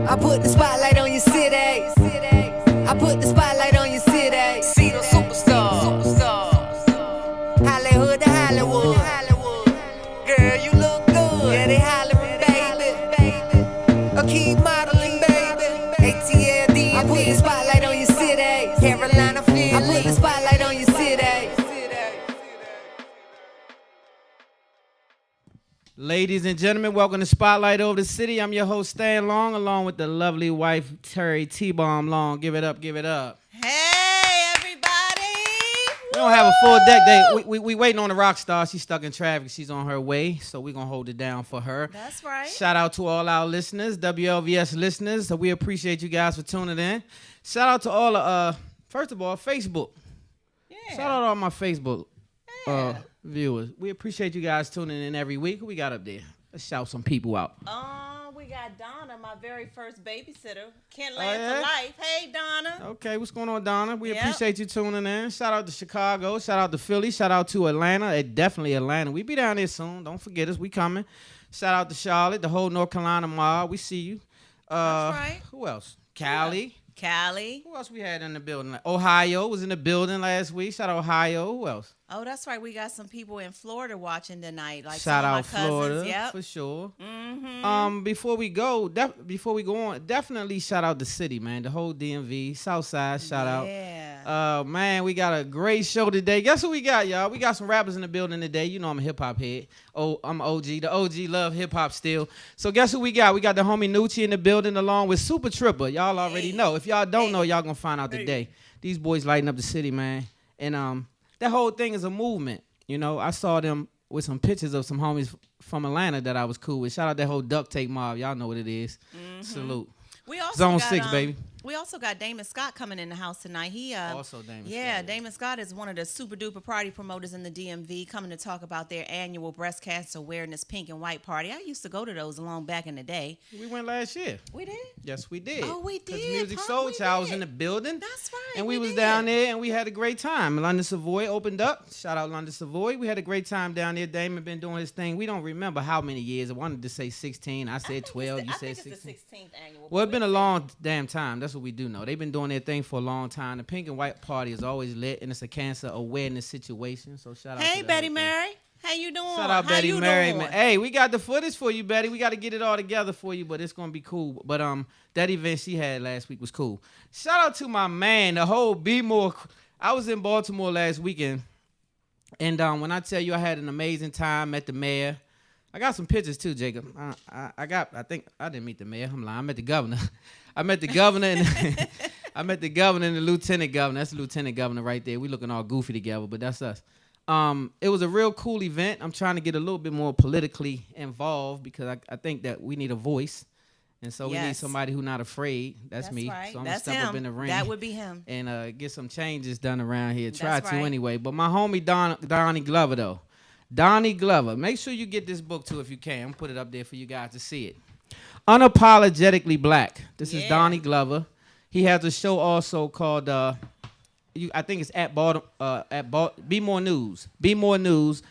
I put the spotlight on your city. I put the spotlight on your city. See the superstar. Hollywood to Hollywood. Girl, you look good. Yeah, they hollering, baby. I keep modeling, baby. ATL, I put the spotlight on your city. Carolina, Philly. I put the spotlight on your city. Ladies and gentlemen, welcome to Spotlight Over the City. I'm your host, Stan Long, along with the lovely wife, Terry T-Bomb Long. Give it up, give it up. Hey, everybody. We don't have a full deck day. We waiting on the rock star. She's stuck in traffic. She's on her way, so we're going to hold it down for her. That's right. Shout out to all our listeners, WLVS listeners. So we appreciate you guys for tuning in. Shout out to all the, first of all, Facebook. Yeah. Shout out to all my Facebook viewers. We appreciate you guys tuning in every week. Who we got up there? Let's shout some people out. We got Donna, my very first babysitter. Can't laugh for life. Hey, Donna. Okay, what's going on, Donna? We appreciate you tuning in. Shout out to Chicago. Shout out to Philly. Shout out to Atlanta. Definitely Atlanta. We be down there soon. Don't forget us. We coming. Shout out to Charlotte, the whole North Carolina mob. We see you. That's right. Who else? Cali. Cali. Who else we had in the building? Ohio was in the building last week. Shout out Ohio. Who else? Oh, that's right. We got some people in Florida watching tonight. Like shout some out of my cousins. Florida, yep. for sure. Mm-hmm. Before we go on, definitely shout out the city, man. The whole DMV, Southside. Shout out. Yeah. Man, we got a great show today. Guess who we got, y'all? We got some rappers in the building today. You know I'm a hip hop head. Oh, I'm OG. The OG love hip hop still. So guess who we got? We got the homie Noochie in the building along with SupaTrippa. Y'all already know. If y'all don't know, y'all gonna find out today. These boys lighting up the city, man. And that whole thing is a movement. You know, I saw them with some pictures of some homies from Atlanta that I was cool with. Shout out that whole duct tape mob. Y'all know what it is. Mm-hmm. Salute. We also Zone got, 6, baby. We also got Damon Scott coming in the house tonight. He also Damon Scott. Yeah, Damon Scott is one of the super duper party promoters in the DMV, coming to talk about their annual breast cancer awareness pink and white party. I used to go to those long back in the day. We went last year. We did? Yes, we did. Oh, we did. Because Music Soul Child was in the building. That's right. And we was down there and we had a great time. London Savoy opened up. Shout out London Savoy. We had a great time down there. Damon been doing his thing. We don't remember how many years. I wanted to say 16. I said 12. You said 16. It's the 16th annual. Well, it's been a long damn time. That's what we do know. They've been doing their thing for a long time. The pink and white party is always lit, and it's a cancer awareness situation. So shout out. Hey, Betty Mary. How you doing? Shout out Betty Mary, man. Hey, we got the footage for you, Betty. We got to get it all together for you, but it's gonna be cool. But that event she had last week was cool. Shout out to my man, the whole Be More. I was in Baltimore last weekend, and when I tell you I had an amazing time, met the mayor. I got some pictures too, Jacob. I think I didn't meet the mayor. I'm lying. I met the governor. I met the governor and I met the governor and the lieutenant governor. That's the lieutenant governor right there. We looking all goofy together, but that's us. It was a real cool event. I'm trying to get a little bit more politically involved because I think that we need a voice. And so we need somebody who's not afraid. That's me. Right. So I'm going to step up in the ring. That would be him. And get some changes done around here. Try to anyway. But my homie Donnie Glover, though. Donnie Glover. Make sure you get this book, too, if you can. I'm going to put it up there for you guys to see it. Unapologetically Black. This is Donnie Glover. He has a show also called, I think it's Be More News. Be More News.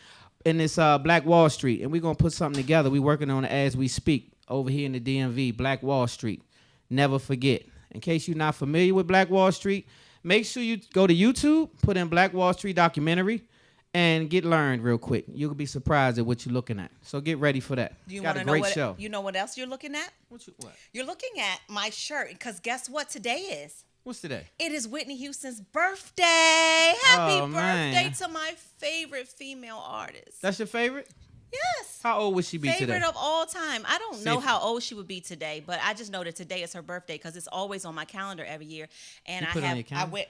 And it's Black Wall Street. And we're going to put something together. We're working on it as we speak over here in the DMV, Black Wall Street. Never forget. In case you're not familiar with Black Wall Street, make sure you go to YouTube, put in Black Wall Street documentary, and get learned real quick. You'll be surprised at what you're looking at. So get ready for that. Got a great show. You know what else you're looking at? What? You're looking at my shirt, because guess what today is? What's today? It is Whitney Houston's birthday. Happy birthday man. to my favorite female artist. That's your favorite? Yes. How old would she be today? Favorite of all time. I don't know how old she would be today, but I just know that today is her birthday because it's always on my calendar every year. And you put it on your calendar?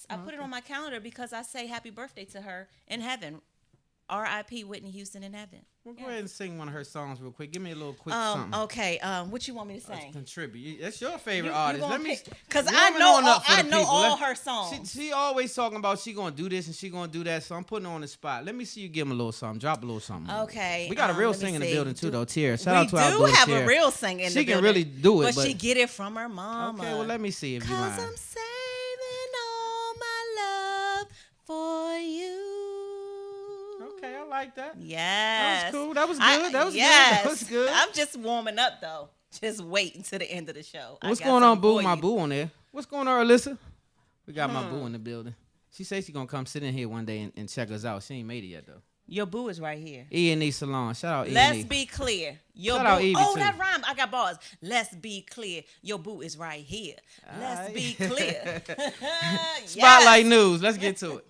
I put it on my calendar because I say happy birthday to her in heaven. R.I.P. Whitney Houston in heaven. Well, go ahead and sing one of her songs real quick. Give me a little quick something. Okay. What you want me to sing? Contribute. That's your favorite artist. Let me, because I know all her songs. She always talking about she gonna do this and she gonna do that. So I'm putting her on the spot. Let me see you give him a little something. Drop a little something. Okay. We got a real singer in the building too, though. Tierra. Shout out to our daughter. daughter, We do have Tierra. a real singer in the building. She can really do it, but she get it from her mama. Okay. Well, let me see if you mind. 'Cause I'm saving all my love for you. Okay, I like that. Yes. That was cool. That was good. That was good. Yes. That was good. I'm just warming up though. Just wait until the end of the show. What's going on, Boo? My Boo on there. What's going on, Alyssa? We got my Boo in the building. She says she's going to come sit in here one day and check us out. She ain't made it yet, though. Your Boo is right here. E&E Salon. Shout out E&E. Let's be clear. Your Shout boo. out Evie, oh, too. that rhymed. I got bars. Let's be clear. Your Boo is right here. Let's be clear. Yes. Spotlight News. Let's get to it.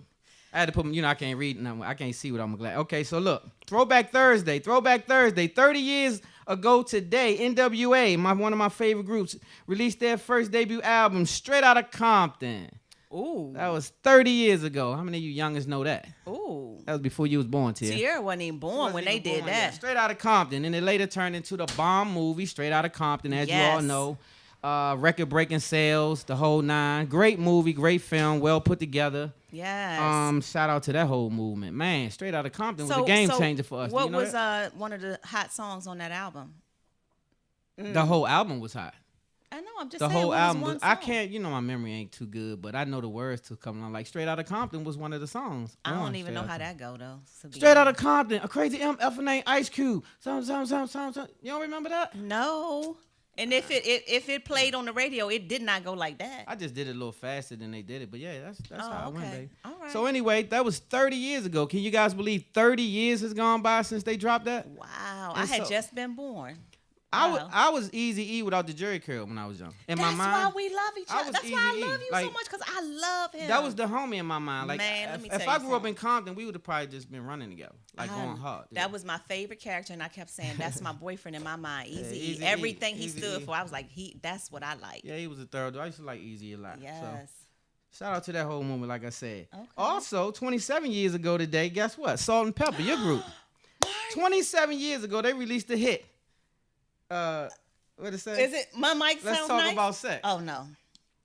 I had to put, I can't read. I can't see what I'm glad. Okay, so look. Throwback Thursday. 30 years ago today, NWA, one of my favorite groups, released their first debut album, Straight Outta Compton. Ooh. That was 30 years ago. How many of you youngers know that? Ooh. That was before you was born, Tia. Tierra wasn't even born when they did that. Straight Outta Compton. And it later turned into the bomb movie, Straight Outta Compton, as you all know. Record-breaking sales, the whole nine. Great movie, great film, well put together. Yes. Shout out to that whole movement. Man, Straight Outta Compton was a game changer for us. What was one of the hot songs on that album? The whole album was hot. I know, I'm just the saying. whole album was I can't, my memory ain't too good, but I know the words to come on. Like Straight Outta Compton was one of the songs. I don't even know how that go though. Straight Outta Compton, a crazy MF name Ice Cube. Some. You don't remember that? No. And if it played on the radio, it did not go like that. I just did it a little faster than they did it, but yeah, that's how I went, baby. All right. So anyway, that was 30 years ago. Can you guys believe 30 years has gone by since they dropped that? Wow. And I had just been born. I was Easy-E without the Jerry curl when I was young. In my mind, that's why we love each other. That's why I love you like, so much, because I love him. That was the homie in my mind. Like, man, let me if I grew up in Compton, we would have probably just been running together, like going hard. That was my favorite character, and I kept saying, that's my boyfriend in my mind, Easy-E. Easy-E. Everything he Easy-E. stood for, I was like, that's what I like. Yeah, he was a third. I used to like Easy a lot. Yes. So, shout out to that whole movement, like I said. Okay. Also, 27 years ago today, guess what? Salt and Pepper, your group. 27 years ago, they released a hit. What it say? Is it My Mic Sounds Let's talk Nice? About sex. Oh, no.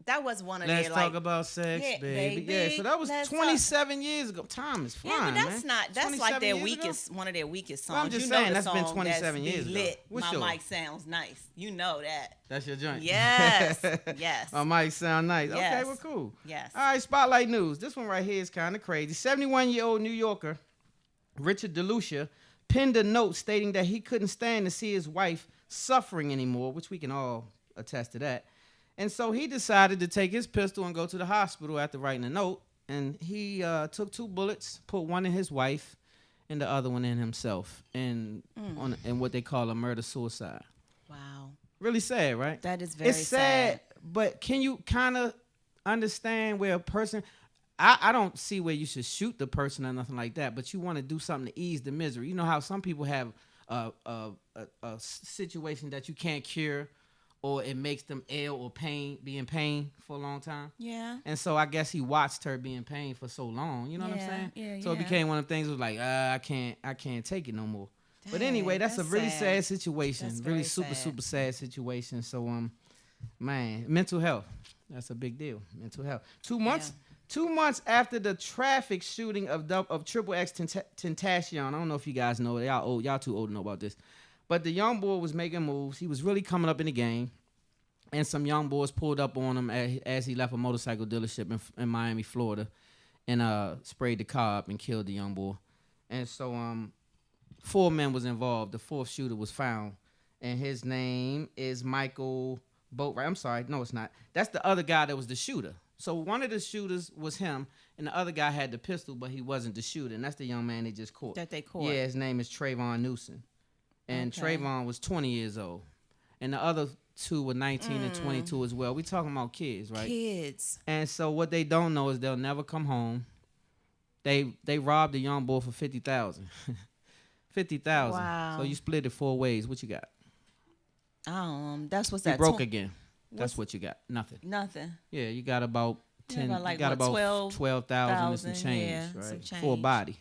That was one of their, Let's talk about sex, yeah, baby. Yeah, so that was let's 27 years ago. Time is flying, yeah, but that's man. not. That's like their 27 years ago? weakest, one of their weakest songs. Well, I'm just you saying, know the that's been song 27 that's years ago. lit. What's My yours? mic sounds nice. You know that. That's your joint. Yes. Yes. My mic sound nice. Yes. Okay, well, cool. Yes. All right, Spotlight News. This one right here is kind of crazy. 71-year-old New Yorker, Richard DeLucia, penned a note stating that he couldn't stand to see his wife suffering anymore, which we can all attest to that. And so he decided to take his pistol and go to the hospital after writing a note. And he took 2 bullets, put one in his wife and the other one in himself, and in what they call a murder-suicide. Wow. Really sad, right? That is very It's sad, but can you kind of understand where a person... I don't see where you should shoot the person or nothing like that, but you want to do something to ease the misery. You know how some people have a situation that you can't cure, or it makes them ill or be in pain for a long time. Yeah. And so I guess he watched her be in pain for so long. You know what I'm saying? Yeah, so it became one of the things was like, I can't take it no more. But anyway, that's a really sad situation. That's really very super sad situation. So man, mental health. That's a big deal. Mental health. 2 months. 2 months after the traffic shooting of Triple X Tentacion, I don't know if you guys know it. Y'all too old to know about this. But the young boy was making moves. He was really coming up in the game. And some young boys pulled up on him as he left a motorcycle dealership in Miami, Florida, and sprayed the car up and killed the young boy. And so 4 men was involved. The 4th shooter was found. And his name is Michael Boatwright. I'm sorry. No, it's not. That's the other guy that was the shooter. So one of the shooters was him, and the other guy had the pistol, but he wasn't the shooter. And that's the young man they just caught. That they caught. Yeah, his name is Trayvon Newsom. And Trayvon was 20 years old. And the other 2 were 19 and 22 as well. We talking about kids, right? Kids. And so what they don't know is they'll never come home. They robbed the young boy for $50,000. $50,000. Wow. So you split it 4 ways. What you got? That's what's You that. broke again. That's what you got. Nothing. Nothing. Yeah, you got about 10. got like, you got what, about 12,000 and some change, yeah, right? some change. For a body.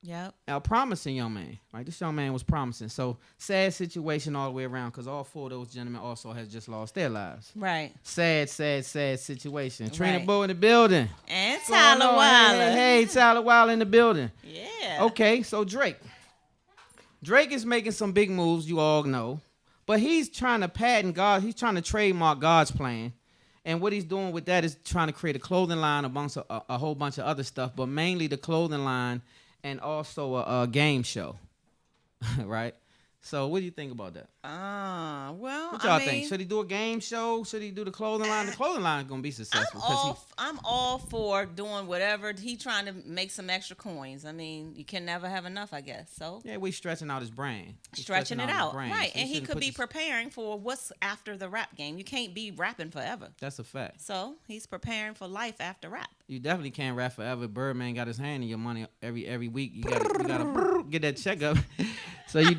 Yep. A promising young man, right? This young man was promising. So sad situation all the way around, because all 4 of those gentlemen also has just lost their lives. Right. Sad situation. Trina Right. Bow in the building. And What's going Tyler on? Wilder. Hey, Tyler Wilder in the building. Yeah. Okay, so Drake is making some big moves, you all know. But he's trying to patent God. He's trying to trademark God's plan. And what he's doing with that is trying to create a clothing line amongst a whole bunch of other stuff, but mainly the clothing line and also a game show, right? So what do you think about that? Well, What y'all think? Should he do a game show? Should he do the clothing line? The clothing line is gonna be successful. I'm all for doing whatever. He trying to make some extra coins. I mean, you can never have enough, I guess. So yeah, we stretching out his brand. Stretching it out, right? So and he could be preparing for what's after the rap game. You can't be rapping forever. That's a fact. So he's preparing for life after rap. You definitely can't rap forever. Birdman got his hand in your money every week. You gotta get that check up. So you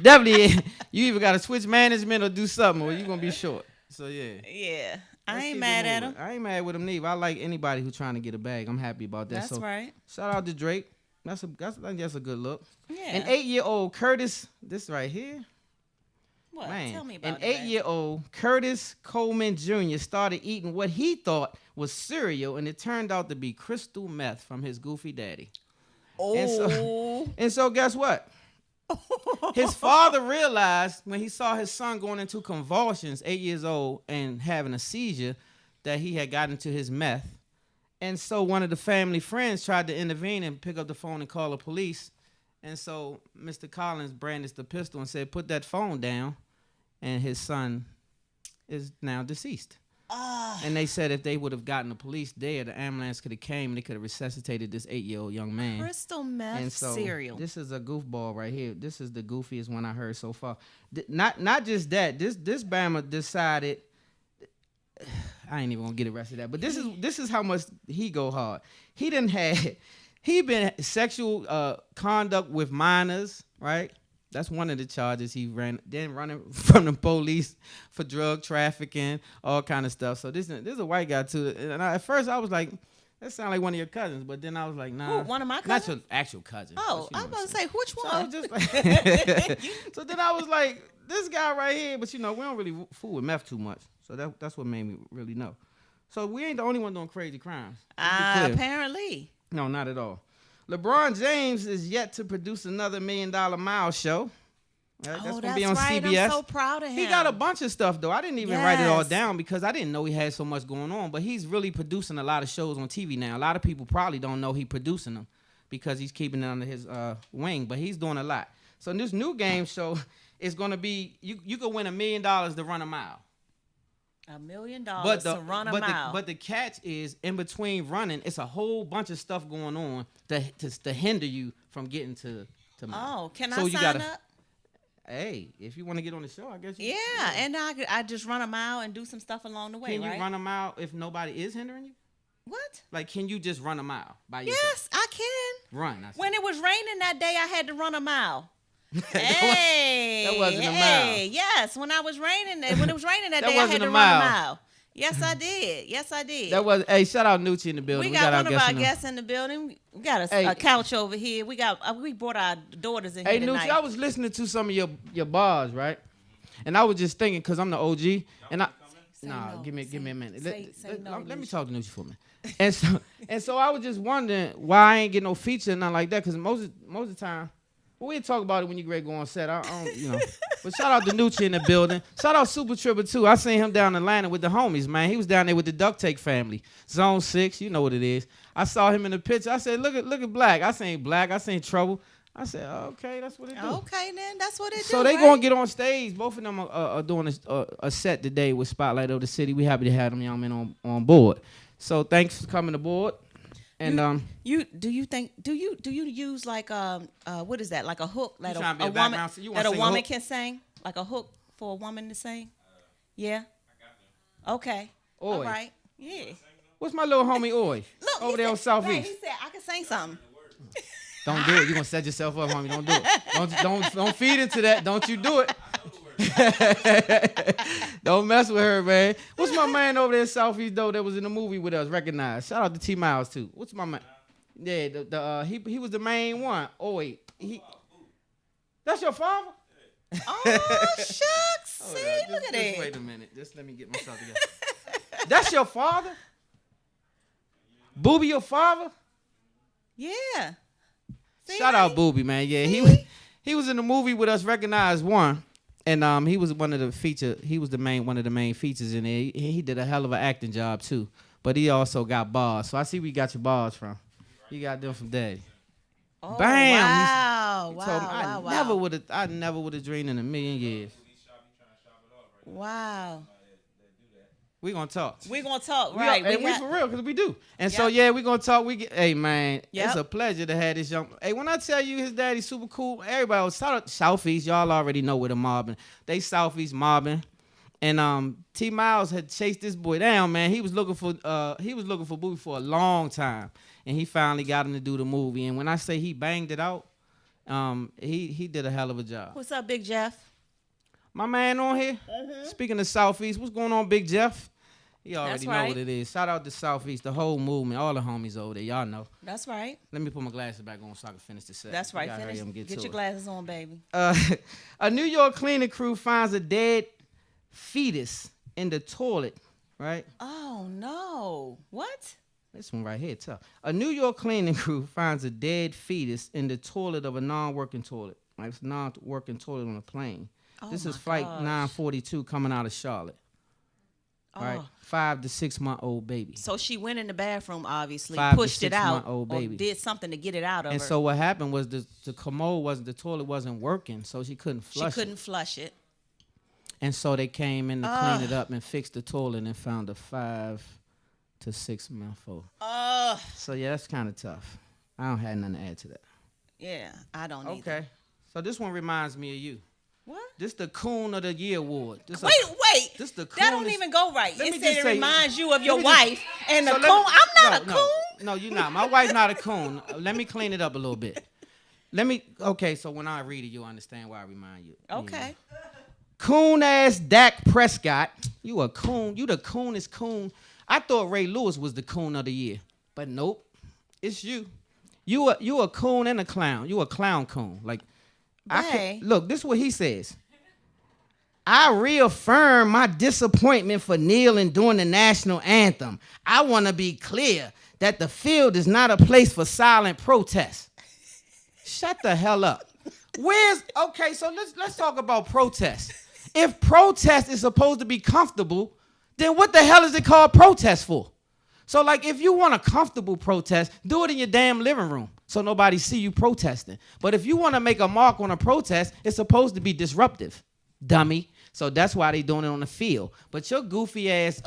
either gotta switch management or do something, or you gonna be short. So yeah. Yeah, I ain't mad at him. I ain't mad with him neither. I like anybody who's trying to get a bag. I'm happy about that. That's right. Shout out to Drake. I think that's a good look. Yeah. An 8-year-old Curtis, this right here. What? Man, Tell me about an 8-year-old Curtis Coleman Jr. started eating what he thought was cereal, and it turned out to be crystal meth from his goofy daddy. Oh. And so guess what? His father realized when he saw his son going into convulsions, 8 years old, and having a seizure, that he had gotten into his meth. And so one of the family friends tried to intervene and pick up the phone and call the police. And so Mr. Collins brandished the pistol and said, "Put that phone down." And his son is now deceased. And they said if they would have gotten the police there, the ambulance could have came and they could have resuscitated this 8-year-old young man. Crystal meth cereal. This is a goofball right here. This is the goofiest one I heard so far. Not just that. This Bama decided. I ain't even gonna get the rest of that. But this is how much he go hard. He been sexual conduct with minors, right? That's one of the charges he ran. Then running from the police for drug trafficking, all kind of stuff. So this is a white guy too. And at first I was like, that sounds like one of your cousins. But then I was like, nah. Who, one of my Not cousins? your actual cousin. Oh, I was about to say, which one? So I was just like, so then I was like, this guy right here. But we don't really fool with meth too much. So that's what made me really know. So we ain't the only one doing crazy crimes. Apparently. No, not at all. LeBron James is yet to produce another $1 Million Mile show. Right? That's gonna be on CBS. I'm so proud of him. He got a bunch of stuff though. I didn't even write it all down because I didn't know he had so much going on. But he's really producing a lot of shows on TV now. A lot of people probably don't know he's producing them because he's keeping it under his wing. But he's doing a lot. So this new game show is gonna be you could win $1 million to run a mile. $1 million to run a mile. But the catch is, in between running, it's a whole bunch of stuff going on to hinder you from getting to mile. Oh, can I sign up? Hey, if you want to get on the show, I guess you can. And I just run a mile and do some stuff along the way, Can you run a mile if nobody is hindering you? What? Like, can you just run a mile by yourself? Yes, I can. Run. When it was raining that day, I had to run a mile. That wasn't a mile. Yes, when it was raining that day, I had to run a mile. Yes, I did. That was. Hey, shout out Noochie in the building. We got one of our guests in the building. We got a couch over here. We brought our daughters in here tonight. Hey, Noochie, I was listening to some of your bars, right? And I was just thinking, because I'm the OG, and give me a minute. Let me talk to Noochie for a minute. And so I was just wondering why I ain't get no feature and nothing like that, because most of the time. We'll talk about it when you ready to go on set. I don't. But shout out to Noochie in the building. Shout out SupaTrippa too. I seen him down in Atlanta with the homies, man. He was down there with the Duct Take family. Zone 6, you know what it is. I saw him in the picture. I said, look at Black. I seen Black. I seen Trouble. I said, okay, that's what it do. Okay, then that's what it do. So they gonna get on stage. Both of them are doing a set today with Spotlight of the City. We happy to have them young men on board. So thanks for coming aboard. And do you use like what is that, like a hook that a woman can sing, like a hook for a woman to sing? Yeah. Okay. Oi. All right. Yeah. What's my little homie Oi? Look, over there on Southeast. He said I can sing something. Don't do it. You're gonna set yourself up, homie. Don't do it. Don't feed into that. Don't you do it. Don't mess with her, man. What's my man over there in Southeast though that was in the movie with us? Recognized. Shout out to T Miles too. What's my man? Yeah, he was the main one. Oh wait, that's your father? Oh shucks. See, look at it. Wait a minute. Just let me get myself together. That's your father? Booby, your father? Yeah. See, shout out Booby, man. Yeah, he was in the movie with us. Recognized one. And he was one of the one of the main features in there. He did a hell of an acting job too. But he also got bars. So I see where you got your bars from. You got them from Daddy. Oh, bam! Wow. Wow. I never would have dreamed in a million years. Wow. We gonna talk. Right? We for real, because we do. And so we gonna talk. Hey man, it's a pleasure to have this young. Hey, when I tell you his daddy's super cool, everybody was Southeast. Y'all already know where the mobbing. They Southeast mobbing. And T Miles had chased this boy down, man. He was looking for Booby for a long time. And he finally got him to do the movie. And when I say he banged it out, he did a hell of a job. What's up, Big Jeff? My man on here. Speaking of Southeast, what's going on, Big Jeff? You already know what it is. Shout out to Southeast, the whole movement, all the homies over there. Y'all know. That's right. Let me put my glasses back on so I can finish the set. That's right. Get your glasses on, baby. A New York cleaning crew finds a dead fetus in the toilet, right? Oh, no. What? This one right here, tough. A New York cleaning crew finds a dead fetus in the toilet of a non-working toilet. Like it's a non-working toilet on a plane. This is flight 942 coming out of Charlotte. Right, 5 to 6 month old baby. So she went in the bathroom, obviously, 5 pushed to 6 it out, month old baby. or did something to get it out of her. And so what happened was the commode the toilet wasn't working, so she couldn't flush it. She couldn't flush it. And so they came in to clean it up and fix the toilet and found a 5 to 6 month old. So yeah, that's kind of tough. I don't have nothing to add to that. Yeah, I don't either. Okay, so this one reminds me of you. What? This the Coon of the Year award. Wait. This the that don't even go right. It said it reminds you of your wife and the coon. I'm not a coon. No, you're not. My wife's not a coon. Let me clean it up a little bit. Okay, so when I read it, you'll understand why I remind you. Okay. Coon ass Dak Prescott. You a coon. You the coonest coon. I thought Ray Lewis was the coon of the year. But nope. It's you. You a coon and a clown. You a clown coon. Like, look, this is what he says. I reaffirm my disappointment for kneeling during the national anthem. I want to be clear that the field is not a place for silent protest. Shut the hell up. Okay, so let's talk about protest. If protest is supposed to be comfortable, then what the hell is it called protest for? So, like, if you want a comfortable protest, do it in your damn living room so nobody see you protesting. But if you want to make a mark on a protest, it's supposed to be disruptive, dummy. So that's why they doing it on the field. But your goofy ass,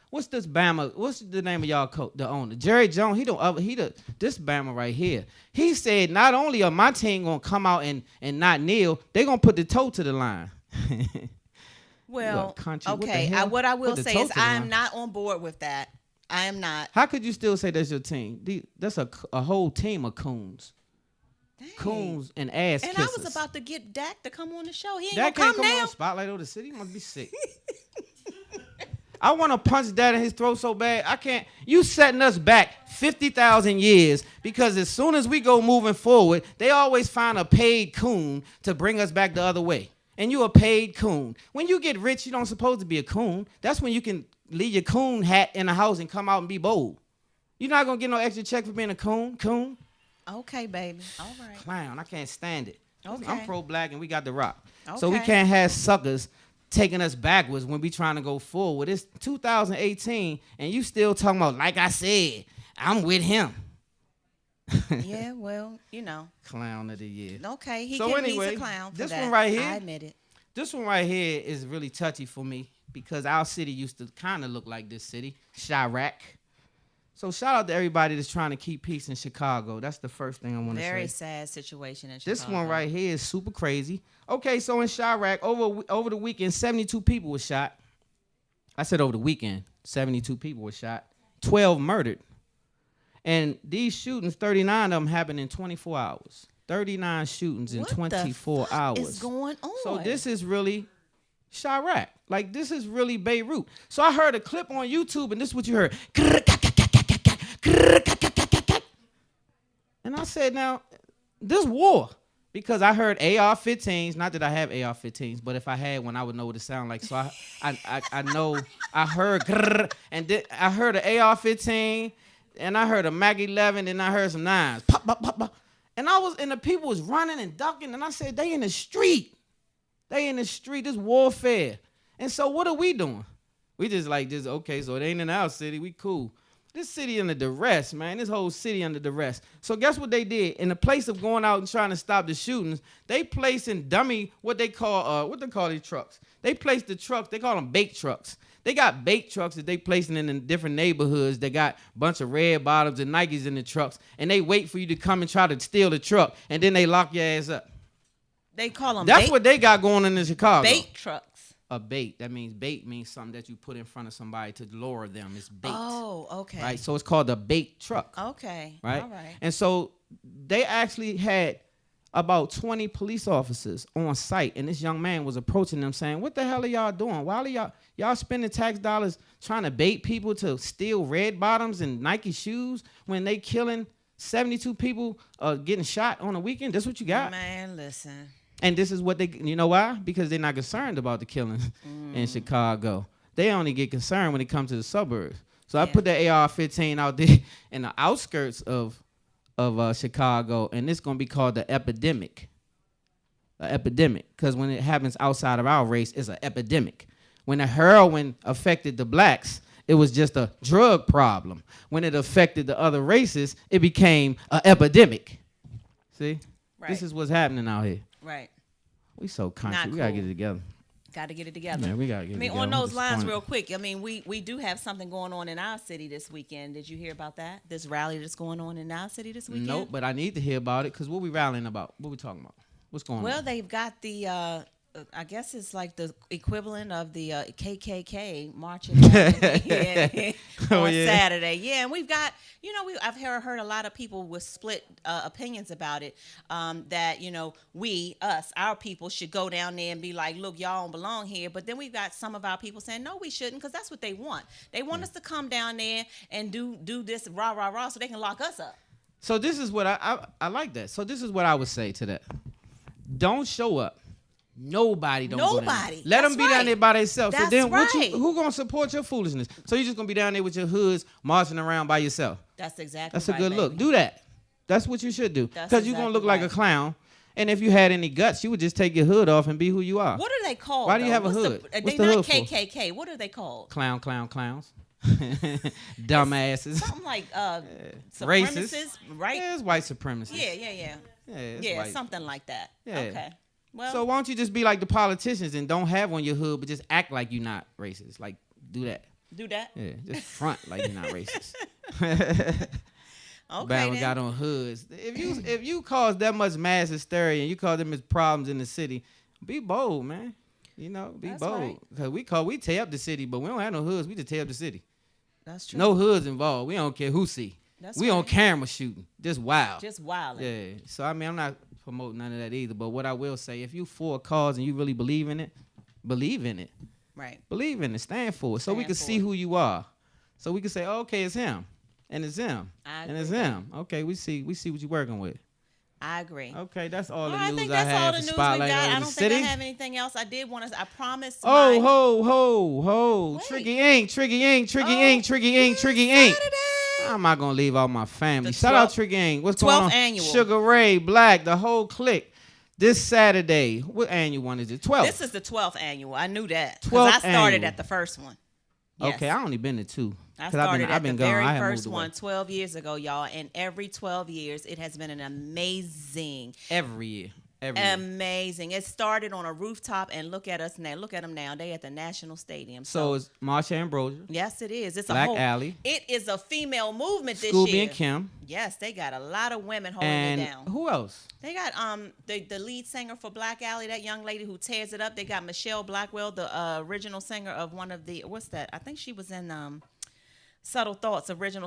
what's this Bama? What's the name of y'all coach, the owner? Jerry Jones. This Bama right here. He said not only are my team gonna come out and not kneel, they gonna put the toe to the line. Well, okay. What I will say is I am not on board with that. I am not. How could you still say that's your team? That's a whole team of coons. Dang. Coons and ass kissers. And I was about to get Dak to come on the show. He ain't Dak gonna come now. On Spotlight over the City. He must be sick. I want to punch Dad in his throat so bad. I can't. You setting us back 50,000 years because as soon as we go moving forward, they always find a paid coon to bring us back the other way. And you a paid coon. When you get rich, you don't supposed to be a coon. That's when you can leave your coon hat in the house and come out and be bold. You're not going to get no extra check for being a coon. Coon. Okay, baby. All right. Clown. I can't stand it. Okay. I'm pro-black and we got the rock. Okay. So we can't have suckers taking us backwards when we trying to go forward. It's 2018 and you still talking about, like I said, I'm with him. Yeah, well, you know. Clown of the year. Okay, he's a clown for this that. One right here, I admit it. This one right here is really touchy for me because our city used to kind of look like this city, Chirac. So shout out to everybody that's trying to keep peace in Chicago. That's the first thing I want to say. Very sad situation in Chicago. This one right here is super crazy. Okay, so in Chirac, over the weekend, 72 people were shot. I said over the weekend, 72 people were shot, 12 murdered. And these shootings, 39 of them happened in 24 hours. 39 shootings in 24 hours. What is going on? So this is really Chirac. Like, this is really Beirut. So I heard a clip on YouTube, and this is what you heard. And I said, now, this war. Because I heard AR-15s. Not that I have AR-15s, but if I had one, I would know what it sounded like. So I know. I heard, and I heard an AR-15, and I heard a Mag-11, and I heard some 9s. Pop, pop, pop, pop. And the people was running and ducking, and I said, they in the street. They in the street. This warfare. And so what are we doing? We just okay, so it ain't in our city. We cool. This city under duress, man. This whole city under duress. So guess what they did? In the place of going out and trying to stop the shootings, they placed in dummy what they call these trucks. They placed the trucks. They call them bait trucks. They got bait trucks that they placing in different neighborhoods. They got a bunch of red bottoms and Nikes in the trucks, and they wait for you to come and try to steal the truck, and then they lock your ass up. They call them. That's what they got going on in Chicago. Bait trucks. A bait. That means bait means something that you put in front of somebody to lure them. It's bait. Oh, okay. Right. So it's called a bait truck. Okay. Right. All right. And so they actually had about 20 police officers on site, and this young man was approaching them saying, "What the hell are y'all doing? Why are y'all spending tax dollars trying to bait people to steal red bottoms and Nike shoes when they killing 72 people getting shot on a weekend? That's what you got." Man, listen. And this is what you know why? Because they're not concerned about the killings in Chicago. They only get concerned when it comes to the suburbs. So I put the AR-15 out there in the outskirts of Chicago, and it's going to be called the epidemic. An epidemic, because when it happens outside of our race, it's an epidemic. When the heroin affected the blacks, it was just a drug problem. When it affected the other races, it became an epidemic. See? Right. This is what's happening out here. Right. We so country. Not We gotta cool. get it together. Got to get it together. Yeah, we gotta get it together. On those lines, real quick. I mean, we do have something going on in our city this weekend. Did you hear about that? This rally that's going on in our city this weekend? Nope, but I need to hear about it because what we rallying about? What we talking about? What's going on? Well, they've got the. I guess it's like the equivalent of the KKK marching on Saturday. Yeah, and we've got, I've heard a lot of people with split opinions about it, that, our people should go down there and be like, look, y'all don't belong here. But then we've got some of our people saying, no, we shouldn't, because that's what they want. They want us to come down there and do this rah, rah, rah, so they can lock us up. So this is what I like that. So this is what I would say to that. Don't show up. Nobody don't go down there. Let them be down there by themselves. So then who gonna support your foolishness? So you just gonna be down there with your hoods marching around by yourself. That's exactly That's a good look. Do that. That's what you should do. Because you're gonna look like a clown. And if you had any guts, you would just take your hood off and be who you are. What are they called? Why do you have a hood? They're not KKK. What are they called? Clowns. Dumbasses. Something like racist, right? Yeah, it's white supremacists. Yeah, something like that. Yeah. Okay. Well, so why don't you just be like the politicians and don't have on your hood, but just act like you're not racist? Like, do that. Do that? Yeah, just front like you're not racist. Okay. Bama got on hoods. If you cause that much mass hysteria and you cause them as problems in the city, be bold, man. Be That's bold. right. Because we tear up the city, but we don't have no hoods. We just tear up the city. That's true. No hoods involved. We don't care who see. We on camera shooting. Just wild. Just wild. Yeah. So I mean, I'm not promoting none of that either. But what I will say, if you for a cause and you really believe in it, believe in it. Right. Believe in it. Stand for it. So we can see who you are. So we can say, oh, okay, it's him. And it's him. And it's him. Okay, we see what you're working with. I agree. Okay, that's all the I news think I that's have all for the news we Spotlight got. over I the don't city. think I have anything else. I did want to. I promised. Ho. Wait. Tricky Ink. I'm not gonna leave out my family. Shout out Tricky Ink. What's going on? 12th annual. Sugar Ray, Black, the whole clique. This Saturday. What annual one is it? 12th. This is the 12th annual. I knew that. 12th I started annual. at the first one. Yes. Okay, I only been to 2. I started at the very first one one 12 years ago, y'all. And every 12 years, it has been an amazing. Every year. Amazing. It started on a rooftop, and look at us now. Look at them now. They at the National Stadium. So it's Marsha Ambrosia. Yes, it is. It's Black a whole. Alley. It is a female movement this Scooby year. and Kim. Yes, they got a lot of women holding And it down. who else? They got the lead singer for Black Alley, that young lady who tears it up. They got Michelle Blackwell, the original singer of one of the what's that? I think she was in original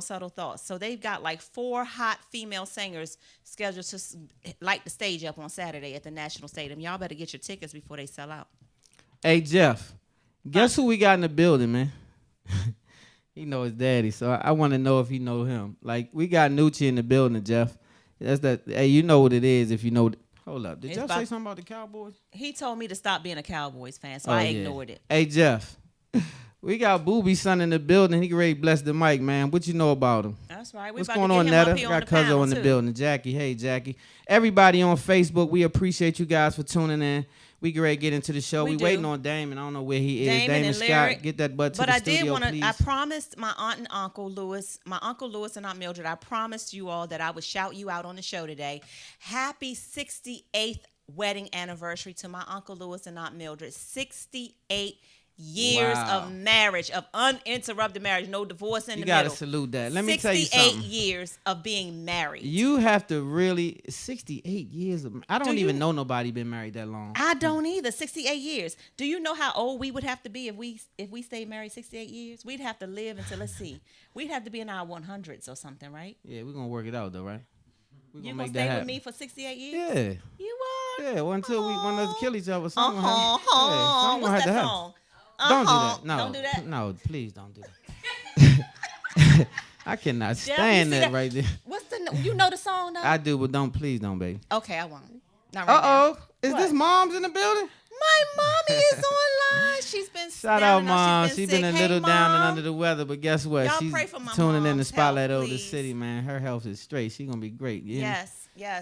Subtle Thoughts. So they've got like 4 hot female singers scheduled to light the stage up on Saturday at the National Stadium. Y'all better get your tickets before they sell out. Hey, Jeff, guess who we got in the building, man? He know his daddy, so I want to know if he know him. Like, we got Noochie in the building, Jeff. That's that. Hey, you know what it is if you know. Hold up. Did Jeff say something about the Cowboys? He told me to stop being a Cowboys fan, so I ignored it. Hey, Jeff. We got Booby's son in the building. He ready to bless the mic, man. What you know about him? That's right. What's going on, Netta? Got Cuzzo in the building. Jackie. Hey, Jackie. Everybody on Facebook, we appreciate you guys for tuning in. We get ready to get into the show. We waiting on Damon. I don't know where he is. Damon Scott, Lyric. get that butt to but the I studio, did want please. to. I promised my aunt and uncle Lewis, and Aunt Mildred. I promised you all that I would shout you out on the show today. Happy 68th wedding anniversary to my Uncle Lewis and Aunt Mildred. 68 years of marriage, of uninterrupted marriage, no divorce in the middle. You gotta salute that. Let me tell you something. 68 years of being married. You have to really 68 years of. I don't even know nobody been married that long. I don't either. 68 years. Do you know how old we would have to be if we stayed married 68 years? We'd have to live until, let's see, we'd have to be in our 100s or something, right? Yeah, we're gonna work it out though, right? We're You gonna gonna make that stay happen. with me for 68 years? Yeah. You are? Yeah, well, until we want us to kill each other. What's Something gonna that have to happen. song? Don't do that. No. Don't do that. No, please don't do that. I cannot stand that right there. What's you know the song though? I do, but please don't, baby. Okay, I won't. Not right now. Is this mom's in the building? My mommy is online. She's been Shout out, Mom. She's been a little down and under the weather, but guess what? Y'all She's pray for my tuning in the mom's spotlight health, over the please. city, man. Her health is straight. She's gonna be great. Yes.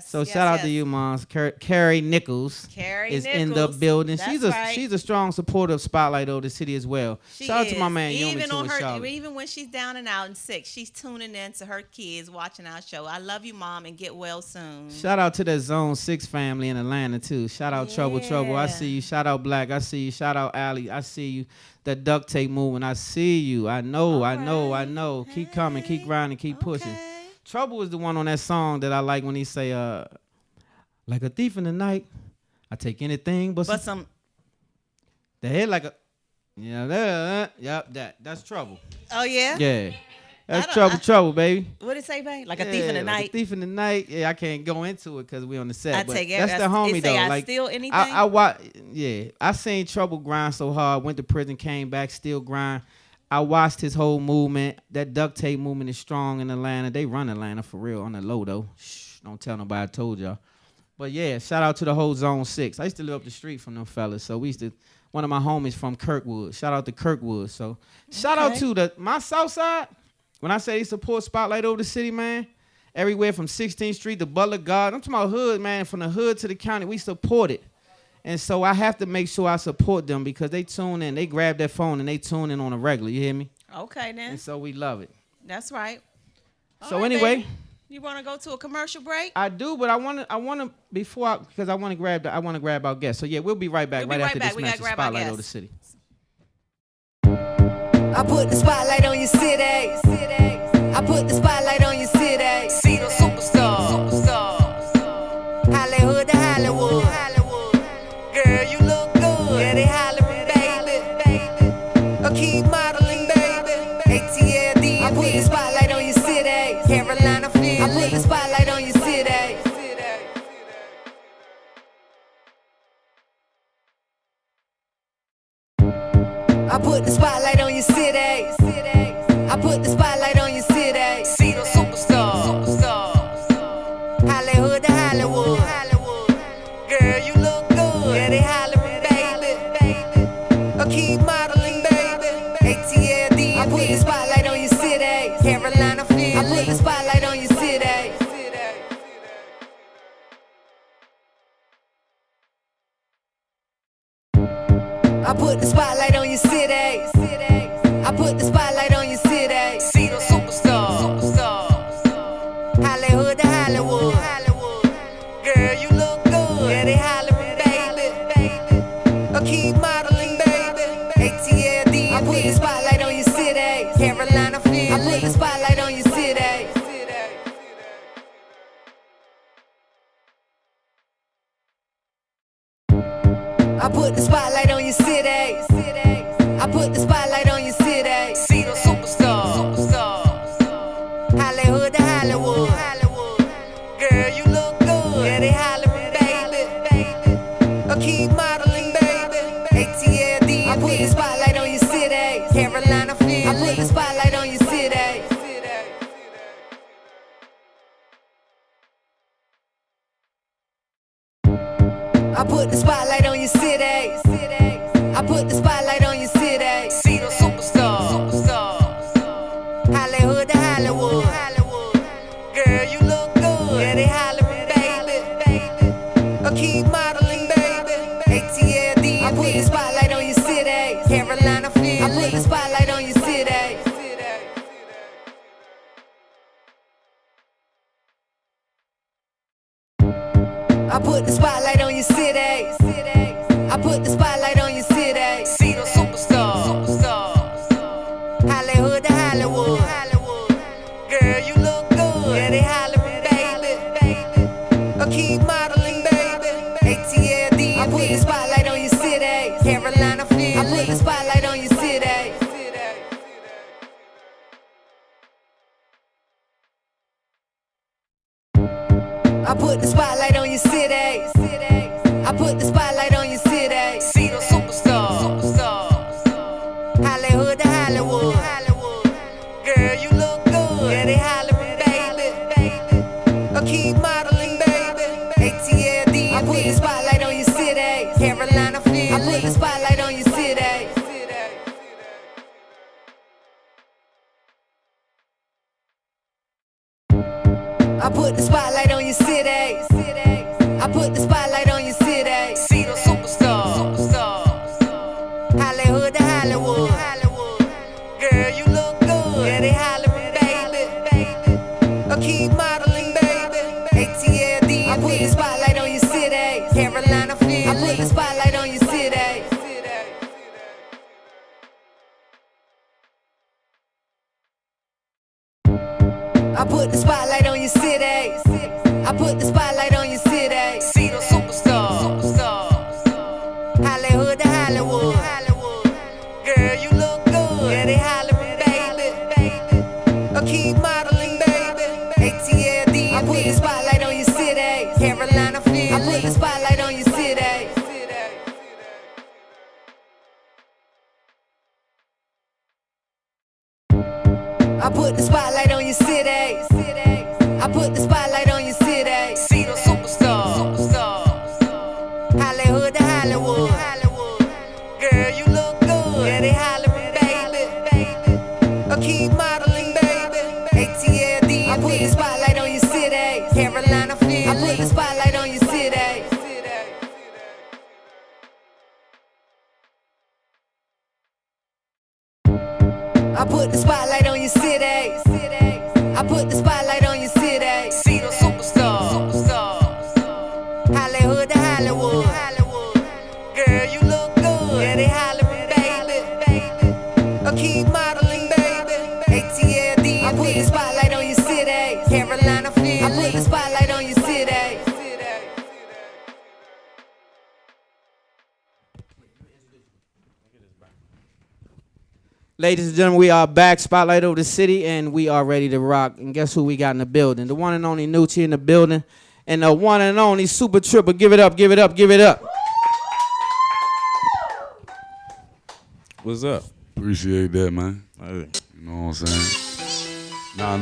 So shout out to you, Moms. Carrie Nichols is in the building. That's She's a strong supporter of Spotlight over the city as well. Shout out to my man even Yomi on too, her, Charlotte. even when she's down and out and sick, she's tuning in to her kids, watching our show. I love you, Mom, and get well soon. Shout out to that Zone 6 family in Atlanta too. Shout out Trouble. I see you. Shout out Black. I see you. Shout out Allie. I see you. That duct tape moving. I see you. I know. Keep coming. Keep grinding. Keep pushing. Trouble is the one on that song that I like when he say, like a thief in the night, I take anything but some. The head like a, that's Trouble. Oh yeah. Yeah, that's Trouble, baby. What did it say, babe? Like a thief in the night. Like a thief in the night. Yeah, I can't go into it because we on the set. That's the homie though. I like steal anything. I seen Trouble grind so hard. Went to prison, came back, still grind. I watched his whole movement. That duct tape movement is strong in Atlanta. They run Atlanta for real on the low though. Shh, don't tell nobody I told y'all. But yeah, shout out to the whole Zone 6. I used to live up the street from them fellas. So one of my homies from Kirkwood. Shout out to Kirkwood. So shout out to my South Side. When I say they support Spotlight over the city, man, everywhere from 16th Street to Butler Garden. I'm talking about hood, man. From the hood to the county, we support it. And so I have to make sure I support them because they tune in. They grab their phone and they tune in on a regular. You hear me? Okay, then. And so we love it. That's right. So anyway. Baby. You want to go to a commercial break? I do, but I want to because I want to grab our guests. So yeah, we'll be right back after this message. Spotlight over the city. I put the spotlight on your city. I put the spotlight on your city. See the superstar. Hollywood to Hollywood. Girl, you look good. Yeah, they hollering, baby. A key modeling, baby. ATLD. I put the spotlight on your city. Carolina. I put the spotlight on your city. I put the spotlight on your city. I put the spotlight on your city. See the superstar. Hollywood to Hollywood. Girl, you look good. Yeah, they hollering, baby. A key modeling, baby. ATLD. I put the spotlight on your city. Carolina. I put the spotlight on your city. I put the spotlight on your city. I put the spotlight on your city. See the superstar. Hollywood to Hollywood. Girl, you look good. Yeah, they hollering, baby. A key modeling, baby. ATLD. I put the spotlight on your city. Carolina. I put the spotlight on your city. I put the spotlight on your city. I put the spotlight on your city. See the superstar. Hollywood to Hollywood. Girl, you look good. Yeah, they hollering, baby. A key modeling, baby. ATLD. I put the spotlight on your city. Carolina. I put the spotlight on your city. I put the spotlight on your city. I put the spotlight on your city. See the superstar. Hollywood to Hollywood. Girl, you look good. Yeah, they hollering, baby. A key modeling, baby. ATL. I put the spotlight on your city. I put the spotlight on your city. See the superstars. Hollywood to Hollywood. Girl, you look good. Yeah, they hollering, baby. A key modeling, baby. ATLD. I put the spotlight on your city. Carolina, Philly. I put the spotlight on your city. I put the spotlight on your city. I put the spotlight on your city. See the superstars. Hollywood to Hollywood. Girl, you look good. Yeah, they hollering, baby. A key modeling, baby. ATLD. I put the spotlight on your city. Carolina, Philly. I put the spotlight on your city. I put the spotlight on your city. I put the spotlight on your city. See the superstars. Hollywood to Hollywood. Girl, you look good. Yeah, they hollering, baby. A key modeling, baby. ATLD. I put the spotlight on your city. Carolina, Philly. I put the spotlight on your city. I put the spotlight on your city. I put the spotlight on your city. See the superstars. Hollywood to Hollywood. Girl, you look good. Yeah, they hollering, baby. A key modeling, baby. ATLD. I put the spotlight on your city. Carolina, Philly. I put the spotlight on your city. I put the spotlight on your city. I put the spotlight on your city. See the superstars. Hollywood to Hollywood. Girl, you look good. Yeah, they hollering, baby. A key modeling, baby. ATLD. I put the spotlight on your city. Carolina, Philly. I put the spotlight on your city. I put the spotlight on your city. I put the spotlight on your city. See the superstars. Hollywood to Hollywood. Girl, you look good. Yeah, they hollering, baby. A key modeling, baby. ATLD. I put the spotlight on your city. Carolina, Philly. I put the spotlight on your city. Ladies and gentlemen, we are back. Spotlight over the city, and we are ready to rock. And guess who we got in the building? The one and only Noochie in the building, and the one and only SupaTrippa. Give it up, give it up, give it up. What's up? Appreciate that, man. Hey. You know what I'm saying? Nah.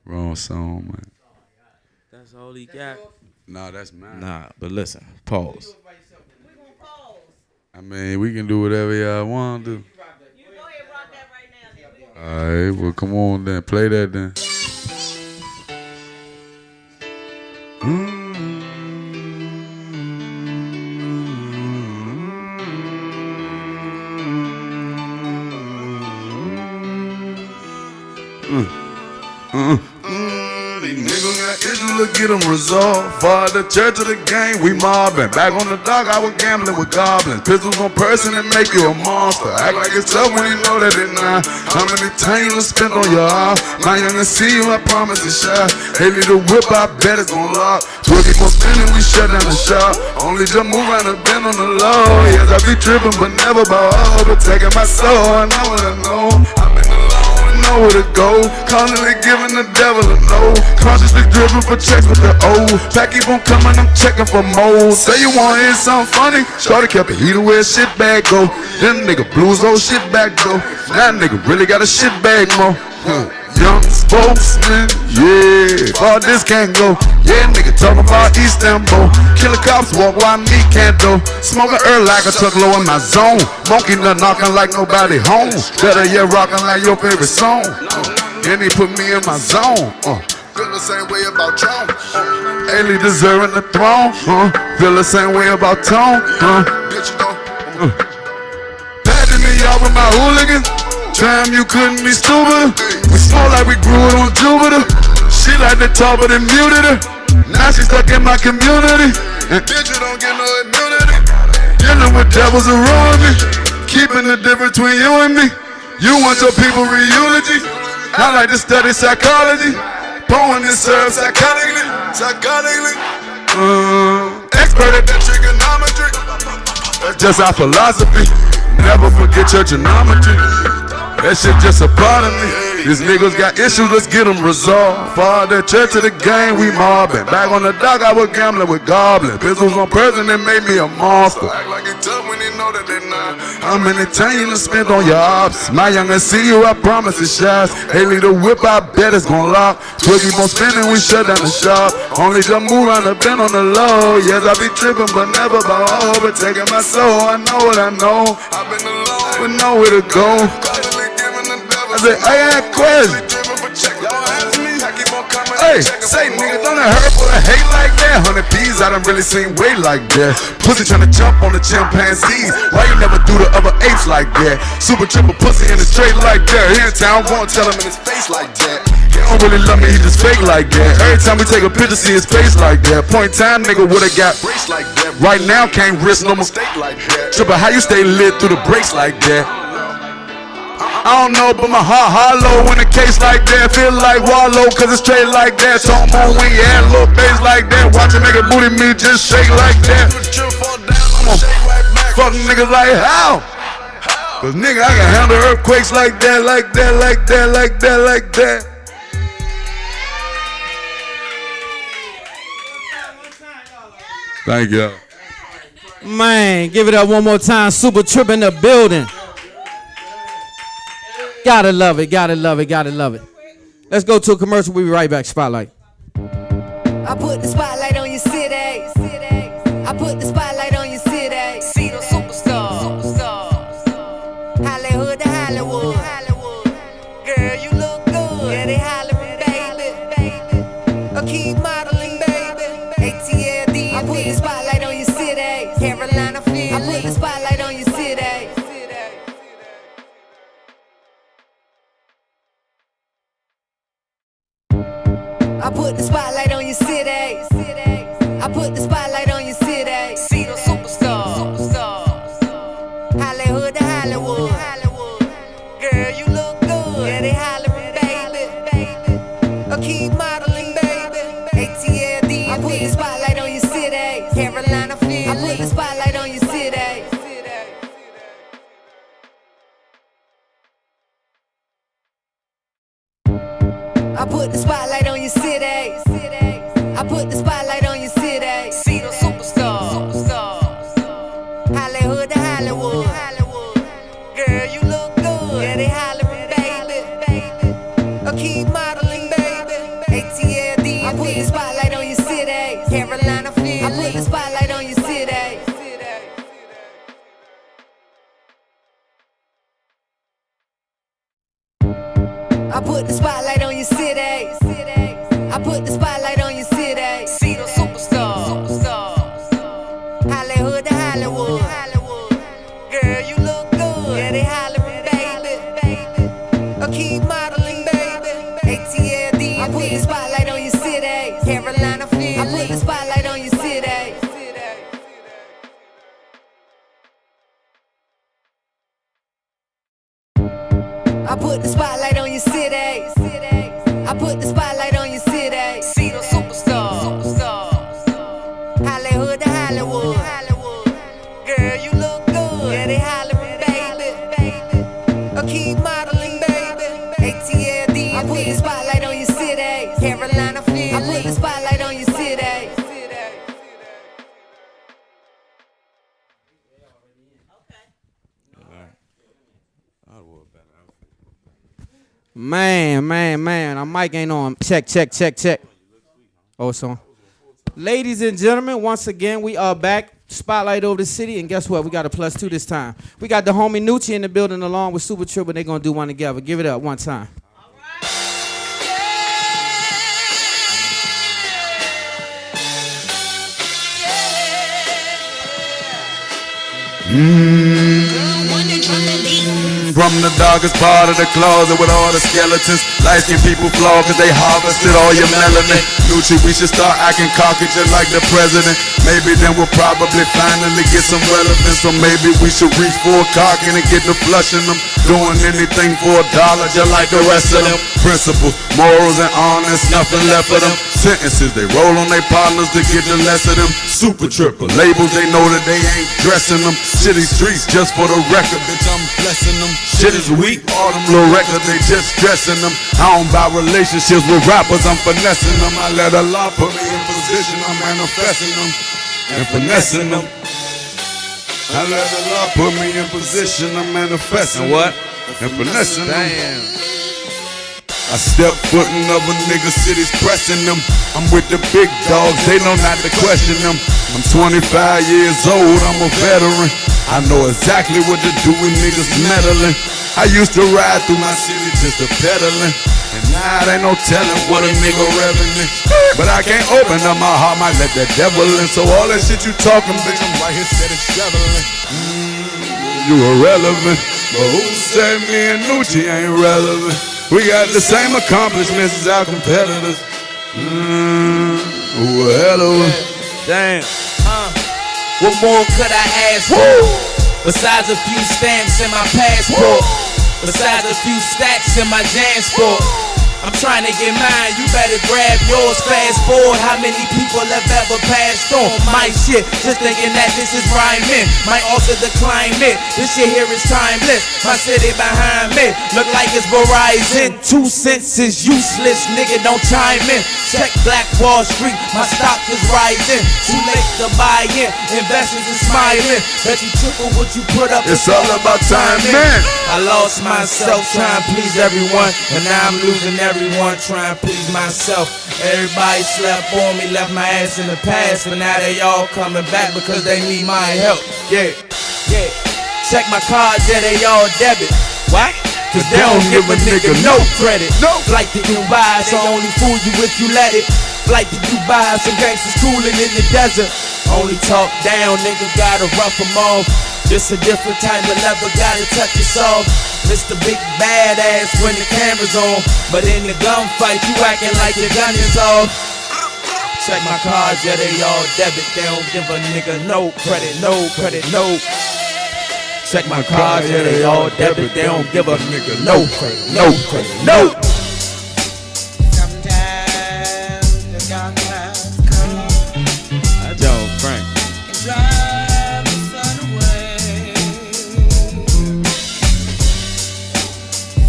Wrong song, man. That's all he got. Nah, that's mine. Nah, but listen, pause. I mean, we can do whatever y'all want to do. You go ahead and rock that right now. All right, well, come on then. Play that then. These niggas got issues, look get them resolved. For the church of the game, we mobbing. Back on the dock, I was gambling with goblins. Pistols on person and make you a monster. Act like it's tough when you know that it's not. How many times you spent on your arm? My youngin' see you, I promise it's shy. Hey, the whip, I bet it's gon' lock. 20 more spinning, we shut down the shop. Only just move around the bend on the low. Yes, I be tripping, but never bow out. Protecting my soul, I know what I know. I'm in the low and know where to go. Constantly giving the devil a no. Consciously driven for checks with the O. Pack keep on coming, I'm checking for mold. Say you wanna hear something funny? Shorty kept a heater where shit bag go. Then nigga blew his old shit back though. Now nigga really got a shit bag more. Young spokesman, yeah, all this can't go. Yeah, nigga talking about Istanbul. Killer cops walk while me can't do. Smoking early like I took low in my zone. Monkey nut knocking like nobody home. Better yet rocking like your favorite song. And he put me in my zone. Feel the same way about Tron. Ailey deserving the throne. Feel the same way about Tone. Bitch, you know. Patting me off with my hooligans. Damn, you couldn't be stupid. We smoke like we grew it on Jupiter. She like to talk, but it muted her. Now she stuck in my community. And bitch, you don't get no immunity. Dealing with devils who ruin me. Keeping the difference between you and me. You want your people re-eulogy. I like to study psychology. Pouring this herb psychotically. Expert at that trigonometry. That's just our philosophy. Never forget your geometry. That shit just a part of me. These niggas got issues, let's get them resolved. Father, church of the game, we mobbing. Back on the dock, I was gambling with goblins. Pistols on person, that made me a monster. Act like it's tough when they know that they not. How many times you done spent on your ops? My youngest see you, I promise it's shots. Haley the whip, I bet it's gon' lock. 12 keep on spinning, we shut down the shop. Only just move on the bend on the low. Yes, I be tripping, but never by overtaking my soul. I know what I know. I've been alone, but nowhere to go. I said, I got questions. Hey, say niggas don't hurt for a hate like that. 100 P's, I done really seen weight like that. Pussy tryna jump on the chimpanzees. Why you never do the other apes like that? Super triple pussy in the straight like that. Here in town, won't tell him in his face like that. He don't really love me, he just fake like that. Every time we take a picture, see his face like that. Point time, nigga would've got brace like that. Right now, can't risk no mistake like that. Triple, how you stay lit through the breaks like that? I don't know, but my heart hollow when a case like that. Feel like Wallow, cause it's straight like that. So I'm on when you add a little bass like that. Watch it make a booty me just shake like that. Fuck niggas like how? Cause nigga, I can handle earthquakes like that, like that, like that, like that, like that. Thank you. Man, give it up one more time. SupaTrippa in the building. Gotta love it, gotta love it, gotta love it. Let's go to a commercial. We'll be right back. Spotlight. I put the spotlight on your city. I put the spotlight on your city. See the superstars. Hollywood to Hollywood. Girl, you look good. Yeah, they hollering, baby. A key modeling, baby. ATLD. I put the spotlight on your city. Carolina Philly. I put the spotlight on your city. I put the spotlight on your city. I put the spotlight on your city. See the superstars. Hollywood to Hollywood. Girl, you look good. Yeah, they hollering, baby. A key modeling, baby. ATLD. I put the spotlight on your city. Carolina Philly. I put the spotlight on your city. I put the spotlight on your city. I put the spotlight on your city. See the superstars. Hollywood to Hollywood. Girl, you look good. Yeah, they hollering, baby. A key modeling, baby. ATLD. I put the spotlight on your city. Carolina Philly. I put the spotlight on your city. I put the spotlight on your city. I put the spotlight on your city. See the superstars. Hollywood to Hollywood. Girl, you look good. Yeah, they hollering, baby. A key modeling, baby. ATLD. I put the spotlight on your city. Carolina Philly. I put the spotlight on your city. I put the spotlight on your city. I put the spotlight on your city. See the superstars. Hollywood to Hollywood. Girl, you look good. Yeah, they hollering, baby. A key modeling, baby. ATLD. I put the spotlight on your city. Carolina Philly. I put the spotlight on your city. Man. Our mic ain't on. Check. Oh, it's on. Ladies and gentlemen, once again, we are back. Spotlight over the city. And guess what? We got a +2 this time. We got the homie Noochie in the building along with SupaTrippa. They're going to do one together. Give it up one time. One that drop that beat. Come from the darkest part of the closet with all the skeletons. Light-skinned people flawed cause they harvested all your melanin. Noochie, we should start acting cocky just like the president. Maybe then we'll probably finally get some relevance. So maybe we should reach for a cock and get to flushing them. Doing anything for $1 just like the rest of them. Principles, morals, and honors, nothing left of them. Sentences, they roll on their partners to get the less of them. SupaTrippa, labels, they know that they ain't dressing them. Shitty streets, just for the record, bitch, I'm blessing them. Shit is weak, all them little records, they just stressing them. I don't buy relationships with rappers, I'm finessing them. I let Allah put me in position, I'm manifesting them and finessing them. I let Allah put me in position, I'm manifesting what? And finessing them. Damn. I step foot in other niggas' cities pressing them. I'm with the big dogs, they know not to question them. I'm 25 years old, I'm a veteran. I know exactly what to do with niggas meddling. I used to ride through my city just a peddling. And now it ain't no telling what a nigga reveling. But I can't open up my heart, might let that devil in. So all that shit you talking, bitch, I'm right here steady shoveling. You irrelevant, but who said me and Noochie ain't relevant? We got the same accomplishments as our competitors. Who a hell of a... Damn. What more could I ask for? Besides a few stamps in my passport. Besides a few stacks in my JanSport. I'm trying to get mine, you better grab yours. Fast forward, how many people have ever passed on my shit? Just thinking that this is rhyming, might alter the climate. This shit here is timeless, my city behind me look like it's Verizon. 2 cents is useless, nigga don't chime in. Check Black Wall Street, my stock is rising. Too late to buy in, investors is smiling. Bet you triple what you put up, It's all about timing. I lost myself trying to please everyone, and now I'm losing everyone trying to please myself. Everybody slept on me, left my ass in the past, but now they all coming back because they need my help. Yeah. Check my cards, yeah, they all debit. Why? Cause they don't give a nigga no credit. Flight to Dubai, so only fool you if you let it. Flight to Dubai, some gangsters cooling in the desert. Only talk down, nigga gotta rough them off. This a different type of level, gotta touch it soft. Mr. Big Badass when the camera's on, but in the gunfight you acting like your gun is off. Check my cards, yeah they all debit. They don't give a nigga no credit, no credit, no. Check my cards, yeah they all debit. They don't give a nigga no credit, no credit, no. Sometimes the dark clouds come I don't Frank. and drive the sun away.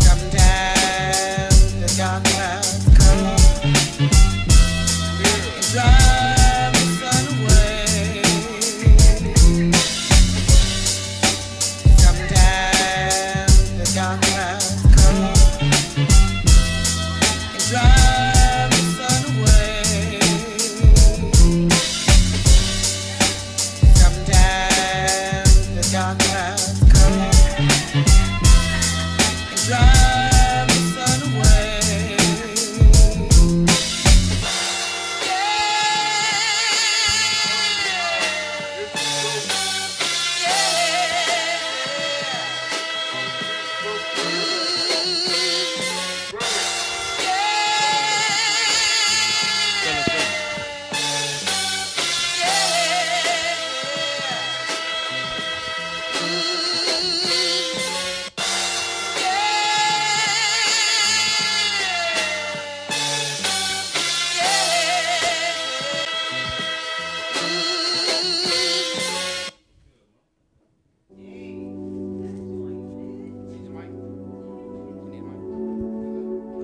Sometimes the dark clouds come and drive the sun away. Sometimes the dark clouds come and drive the sun away. Sometimes the dark clouds come and drive the sun away.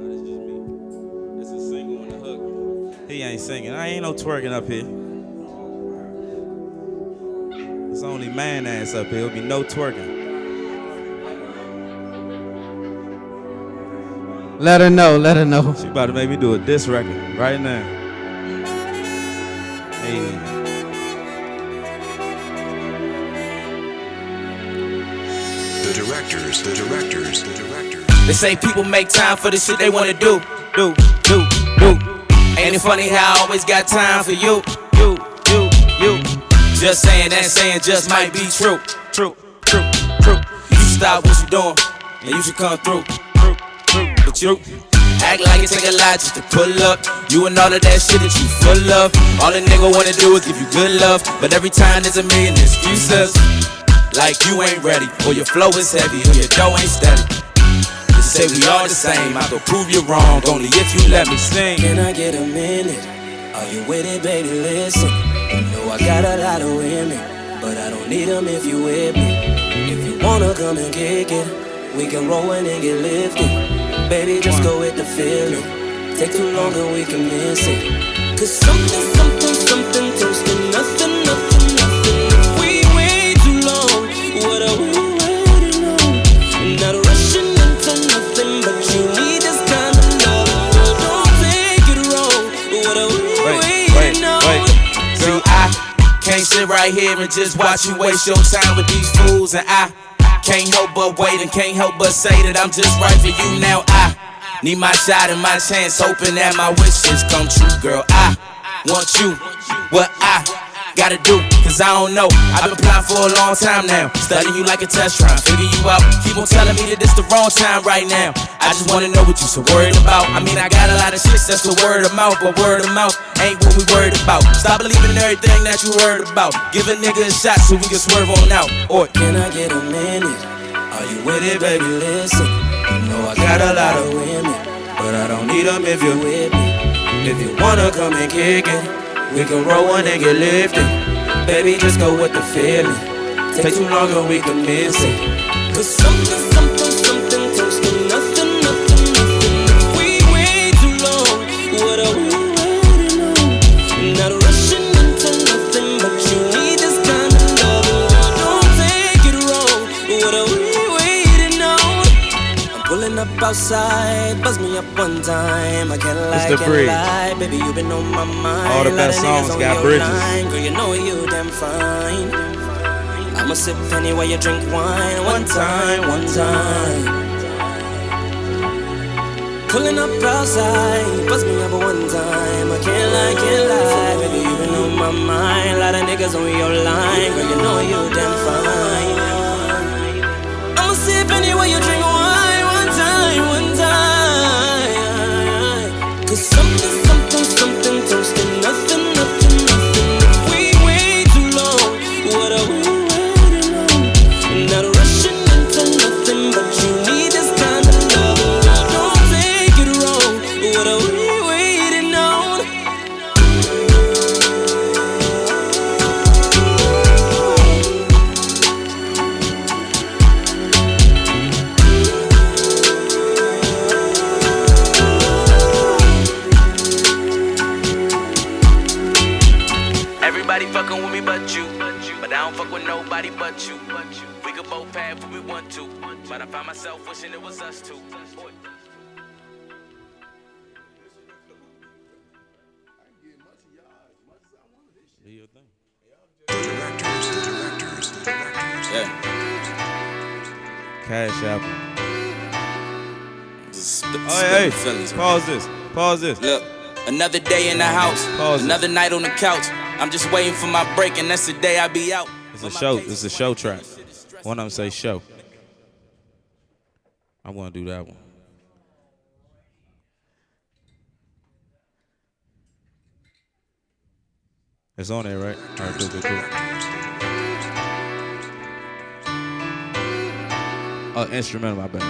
This is me. This is single on the hook. He ain't singing. I ain't no twerking up here. It's only man ass up here. There'll be no twerking. Let her know, let her know. She about to make me do a diss record right now. Hey. The directors. They say people make time for the shit they wanna do. Ain't it funny how I always got time for you? Just saying that saying just might be true. You stop what you doing. and you should come through. But you act like it take a lot just to pull up. You and all of that shit that you full of. All a nigga wanna do is give you good love, but every time there's a million excuses. Like you ain't ready, or your flow is heavy, or your dough ain't steady. Just say we all the same, I go prove you wrong, only if you let me sing. Can I get a minute? Are you with it, baby? Listen, you know I got a lot of women, but I don't need them if you with me. If you wanna come and kick it, we can roll and then get lifted. Baby, just go with the feeling. Take too long and we can miss it. Cause something turns to nothing. If we wait too long, what are we waiting on? Not rushing into nothing, but you need this kind of love. Don't take it wrong. What are we waiting on? See, I can't sit right here and just watch you waste your time with these fools, and I can't help but wait and can't help but say that I'm just right for you now. I need my shot and my chance, hoping that my wishes come true, girl. I want you, what I gotta do, cause I don't know. I've been applying for a long time now, studying you like a test, trying to figure you out. Keep on telling me that this the wrong time right now. I just wanna know what you so worried about. I mean, I got a lot of shit that's the word of mouth, but word of mouth ain't what we worried about. Stop believing everything that you heard about. Give a nigga a shot so we can swerve on out. Or can I get a minute? Are you with it, baby? Listen, you know I got a lot of women, but I don't need them if you're with me. If you wanna come and kick it, we can roll one and get lifted. Baby, just go with the feeling. Take too long and we can miss it. Cause something turns to nothing. If we wait too long, what are we waiting on? Not rushing into nothing, but you need this kind of love. Don't take it wrong. What are we waiting on? I'm pulling up outside, buzz me up one time. I can't lie, baby, you been on my mind. All the best songs got bridges. Girl, you know you damn fine. I'ma sip penny while you drink wine. One time. Pulling up outside, buzz me up one time. I can't lie, baby, you been on my mind. A lot of niggas on your line. Girl, you know you damn fine. I'ma sip penny while you drink wine. One time. Cause something turns to nothing. If we wait too long, what are we waiting on? Not rushing into nothing, but you need this kind of love. Don't take it wrong. What are we waiting on? everybody fucking with me but you. But I don't fuck with nobody but you. We could both have what we want to, but I find myself wishing it was us two. The Cash App. Hey, Pause this. Look, another day in the house, Pause another night on the couch. I'm just waiting for my break, and that's the day I be out. It's a show. It's a show track. One of them say show. I want to do that one. It's on there, right? All right, cool. Oh, instrumental, my bad.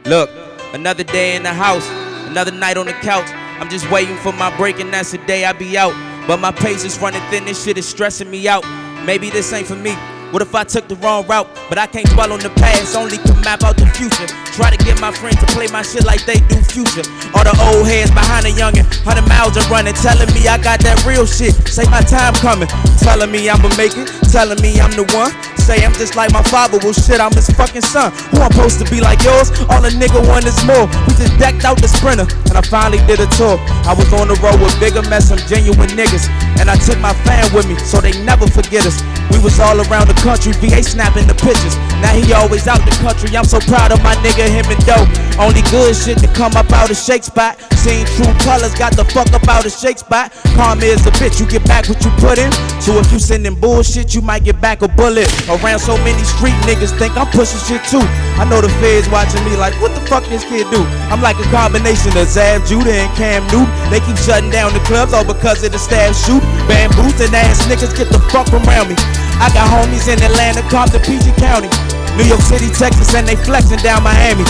Look, another day in the house, another night on the couch. I'm just waiting for my break, and that's the day I be out. But my pace is running thin, this shit is stressing me out. Maybe this ain't for me. What if I took the wrong route? But I can't dwell on the past, only can map out the future. Try to get my friends to play my shit like they do Future. All the old heads behind the youngin', 100 miles and running, telling me I got that real shit. Say my time coming, telling me I'ma make it, telling me I'm the one. Say I'm just like my father, well shit, I'm his fucking son. Who I'm supposed to be like yours? All a nigga want is more. We just decked out the Sprinter, and I finally did a tour. I was on the road with bigger mess, some genuine niggas. And I took my fan with me, so they never forget us. We was all around the country, VA snapping the pictures. Now he always out the country. I'm so proud of my nigga, him and Doe. Only good shit to come up out of Shake Spot. Seen true colors, got the fuck up out of Shake Spot. Karma is a bitch, you get back what you put in. So if you sending bullshit, you might get back a bullet. Around so many street niggas think I'm pushing shit too. I know the feds watching me like, what the fuck this kid do? I'm like a combination of Zab Judah and Cam Newton. They keep shutting down the clubs all because of the staff shoot. Bamboos and ass niggas get the fuck around me. I got homies in Atlanta, Compton, PG County, New York City, Texas, and they flexing down Miami.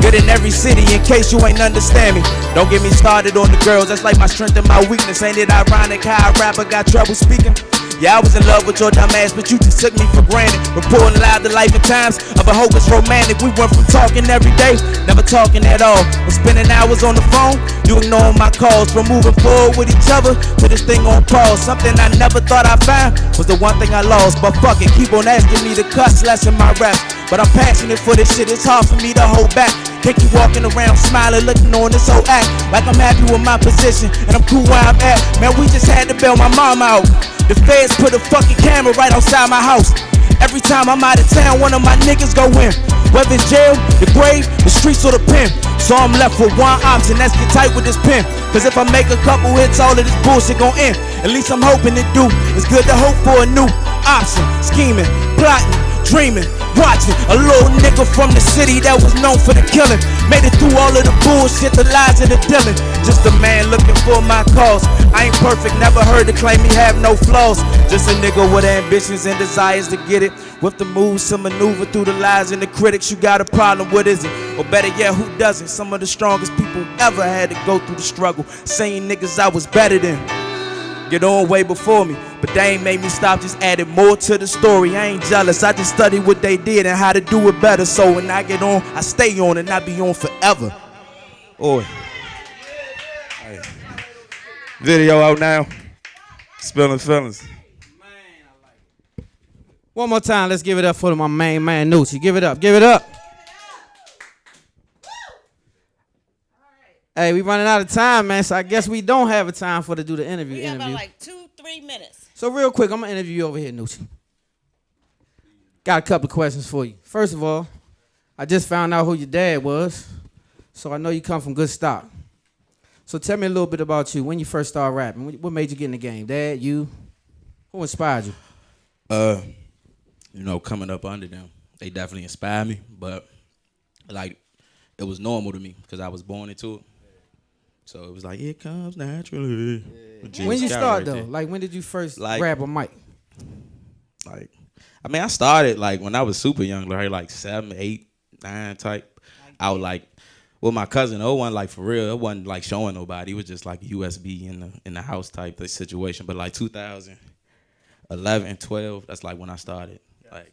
Good in every city in case you ain't understand me. Don't get me started on the girls, that's like my strength and my weakness. Ain't it ironic how a rapper got trouble speaking? Yeah, I was in love with your dumb ass, but you just took me for granted. Reporting live the life and times of a hopeless romantic. We went from talking every day, never talking at all. From spending hours on the phone, you ignoring my calls. From moving forward with each other to this thing on pause. Something I never thought I'd find was the one thing I lost. But fuck it, keep on asking me to cuss less in my raps. But I'm passionate for this shit, it's hard for me to hold back. Can't keep walking around smiling, looking on this whole act like I'm happy with my position and I'm cool where I'm at. Man, we just had to bail my mom out. The feds put a fucking camera right outside my house. Every time I'm out of town, one of my niggas go in. Whether it's jail, the grave, the streets, or the pen. So I'm left with one option, that's get tight with this pen. Cause if I make a couple hits, all of this bullshit gon' end. At least I'm hoping to do. It's good to hope for a new option. Scheming, plotting, dreaming, watching. A little nigga from the city that was known for the killing. Made it through all of the bullshit, the lies and the dealing. Just a man looking for my cause. I ain't perfect, never heard the claim he have no flaws. Just a nigga with ambitions and desires to get it. With the moves to maneuver through the lies and the critics. You got a problem, what is it? Or better yet, who doesn't? Some of the strongest people ever had to go through the struggle. Saying niggas I was better than. Get on way before me, but they ain't made me stop, just added more to the story. I ain't jealous, I just study what they did and how to do it better. So when I get on, I stay on and I be on forever. Oi. Hey. Video out now. Spilling feelings. One more time, let's give it up for my main man, Noochie. Give it up, give it up. Hey, we running out of time, man, so I guess we don't have a time for to do the interview. We got about like 2-3 minutes. So real quick, I'm going to interview you over here, Noochie. Got a couple of questions for you. First of all, I just found out who your dad was, so I know you come from good stock. So tell me a little bit about you. When you first started rapping, what made you get in the game? Dad, you? Who inspired you? You know, coming up under them, they definitely inspired me, but like it was normal to me because I was born into it. So it was like, it comes naturally. Yeah. When you start though? Like when did you first grab a mic? Like, I mean, I started like when I was super young, like 7, 8, 9 type. I was like with my cousin. It wasn't like for real. It wasn't like showing nobody. It was just like USB in the house type of situation. But like 2011, 12, that's like when I started. Like,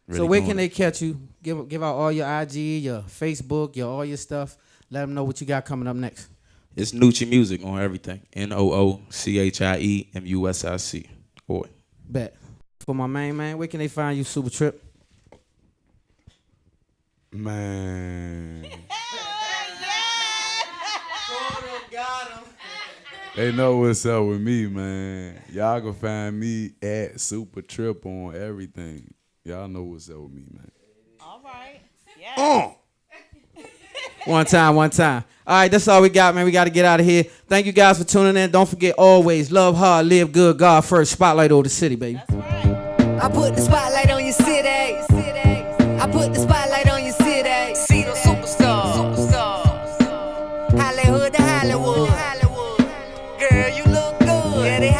really. So where can they catch you? Give out all your IG, your Facebook, all your stuff. Let them know what you got coming up next. It's Noochie Music on everything. NOOCHIEMUSIC. Boy. Bet. For my main man, where can they find you, Super Trip? Man. They know what's up with me, man. Y'all can find me at SupaTrippa on everything. Y'all know what's up with me, man. All right. Yeah. One time. All right, that's all we got, man. We got to get out of here. Thank you guys for tuning in. Don't forget, always love hard, live good, God first. Spotlight over the city, baby. That's right. I put the spotlight on your city. I put the spotlight on your city. See the superstars. Hollywood to Hollywood. Girl, you look good. Yeah, they